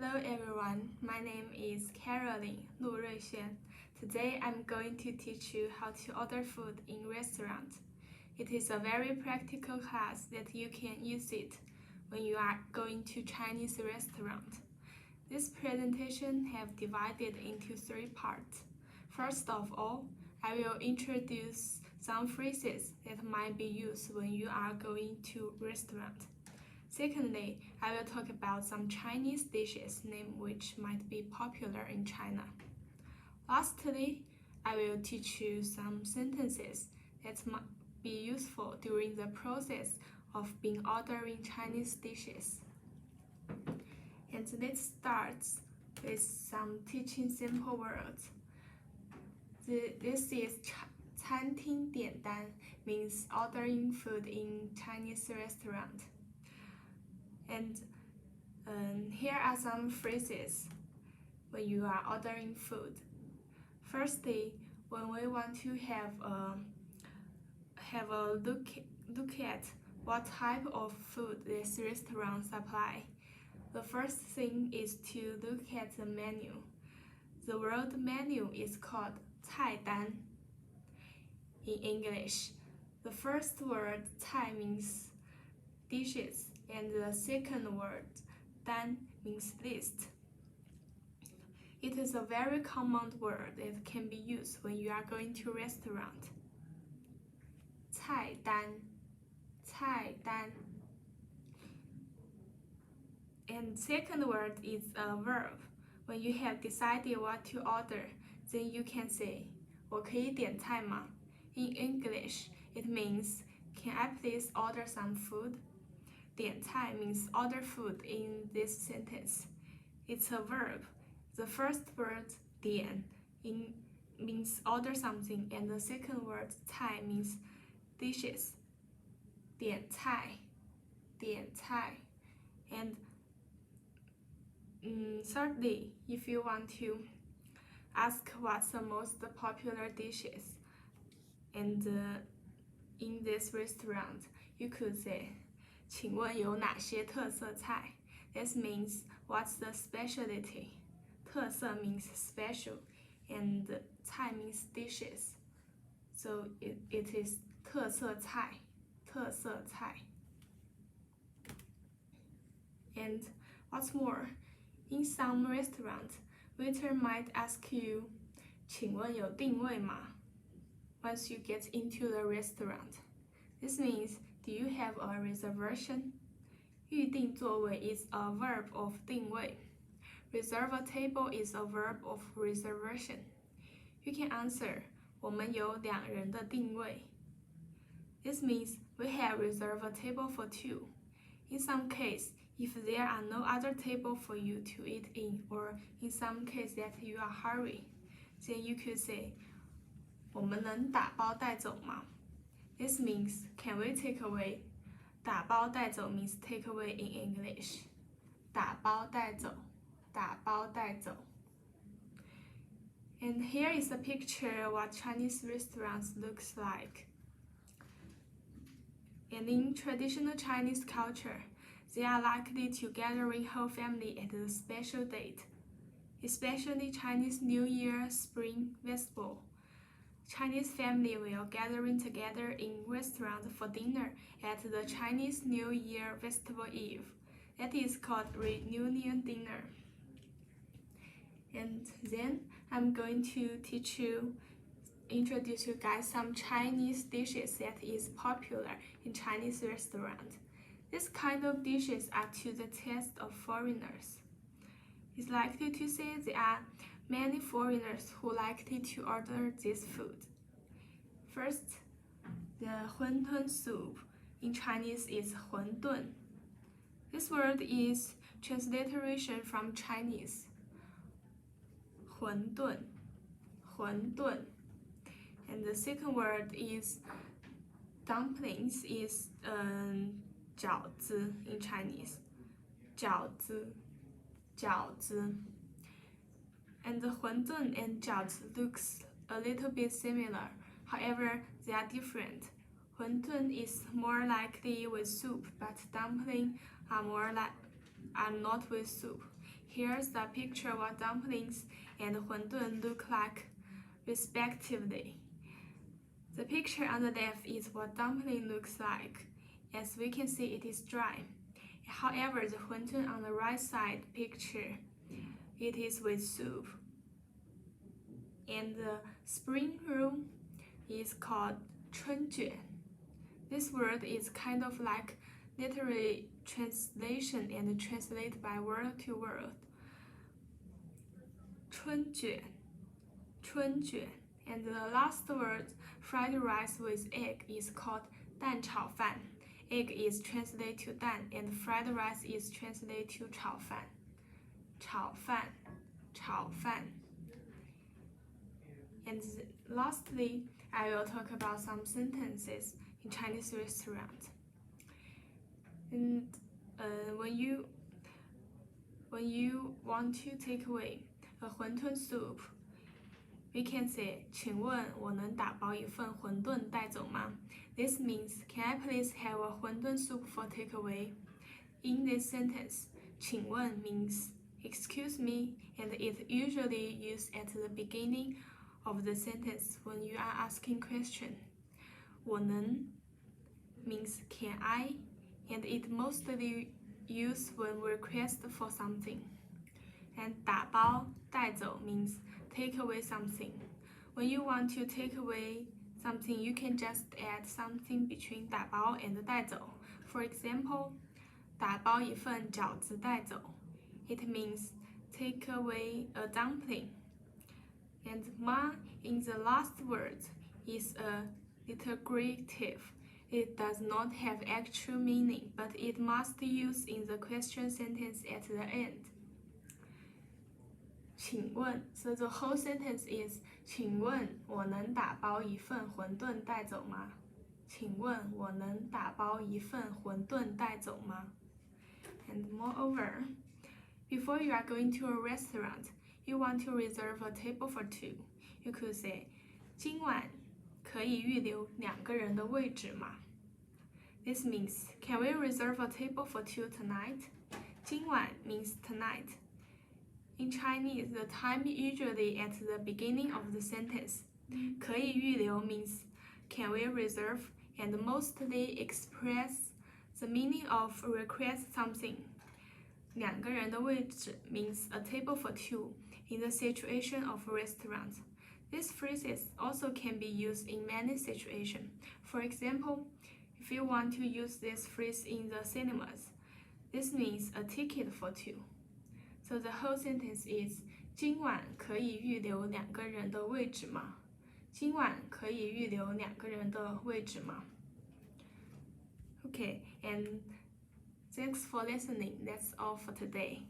Hello everyone, my name is Caroline Lu Ruixuan. Today I'm going to teach you how to order food in restaurant. It is a very practical class that you can use it when you are going to Chinese restaurant. This presentation have divided into 3 parts. First of all, I will introduce some phrases that might be used when you are going to restaurant. Secondly, I will talk about some Chinese dishes names which might be popular in China. Lastly, I will teach you some sentences that might be useful during the process of being ordering Chinese dishes. And let's start with some teaching simple words. This is 餐厅点单 means ordering food in Chinese restaurant. And here are some phrases when you are ordering food. Firstly, when we want to have a look at what type of food this restaurant supply, the first thing is to look at the menu. The word menu is called 菜单 in English. The first word 菜 means dishes, and the second word 单 means list. It is a very common word that can be used when you are going to restaurant. 菜单 菜单. And second word is a verb. When you have decided what to order, then you can say 我可以点菜吗? In English, it means can I please order some food? 点菜 means order food in this sentence. It's a verb. The first word 点 means order something, and the second word 菜 means dishes. 点菜 点菜. And thirdly, if you want to ask what's the most popular dishes and in this restaurant, you could say 请问有哪些特色菜? This means what's the specialty? 特色 means special, and 菜 means dishes. So it is 特色菜, 特色菜. And what's more, in some restaurants, waiter might ask you 请问有定位吗? Once you get into the restaurant. This means do you have a reservation? 预定座位 is a verb of 定位. Reserve a table is a verb of reservation. You can answer 我们有2人的定位. This means we have reserved a table for 2. In some case, if there are no other table for you to eat in, or in some case that you are hurry, then you could say 我们能打包带走吗? This means, can we take away? 打包带走 means take away in English. 打包带走, 打包带走. And here is a picture of what Chinese restaurants looks like. And in traditional Chinese culture, they are likely to gathering whole family at a special date, especially Chinese New Year, Spring Festival. Chinese family will gathering together in restaurant for dinner at the Chinese New Year Festival Eve. That is called reunion dinner. And then I'm going to introduce you guys some Chinese dishes that is popular in Chinese restaurant. This kind of dishes are to the taste of foreigners. It's likely to say there are many foreigners who likely to order this food. First, the 馄饨 soup in Chinese is 馄饨. This word is transliteration from Chinese. 馄饨, 馄饨. And the second word is dumplings is 饺子 in Chinese. 饺子, 饺子. And the 馄饨and 饺子 looks a little bit similar. However, they are different. 馄饨is more likely with soup, but dumplings are not with soup. Here's the picture what dumplings and 馄饨 look like, respectively. The picture on the left is what dumpling looks like. As we can see, it is dry. However, the 馄饨 on the right side picture, it is with soup. And the spring roll is called 春卷. This word is kind of like literary translation and translate by word to word. 春卷, 春卷. And the last word, fried rice with egg, is called 蛋炒饭. Egg is translated to 蛋, and fried rice is translated to 炒饭. 炒饭, 炒饭. And lastly, I will talk about some sentences in Chinese restaurant. And when you want to take away a 馄饨 soup, we can say, 请问我能打包一份馄饨带走吗? This means, can I please have a 馄饨 soup for takeaway? In this sentence, 请问 means excuse me, and it's usually used at the beginning of the sentence when you are asking question. 我能 means can I, and it mostly used when request for something. And 打包带走 means take away something. When you want to take away something, you can just add something between 打包 and 带走. For example, 打包一份饺子带走. It means take away a dumpling. And ma in the last word is a interrogative. It does not have actual meaning, but it must be used in the question sentence at the end. 请问, so the whole sentence is 请问我能打包一份馄饨带走吗? 请问我能打包一份馄饨带走吗? And moreover, before you are going to a restaurant, you want to reserve a table for two. You could say, 今晚可以预留2个人的位置吗? This means, can we reserve a table for two tonight? 今晚 means tonight. In Chinese, the time usually at the beginning of the sentence. 可以预留 means can we reserve, and mostly express the meaning of request something. 2个人的位置 means a table for two in the situation of a restaurant. These phrases also can be used in many situations. For example, if you want to use this phrase in the cinemas, this means a ticket for two. So the whole sentence is 今晚可以预留2个人的位置吗? 今晚可以预留2个人的位置吗? Okay, and thanks for listening. That's all for today.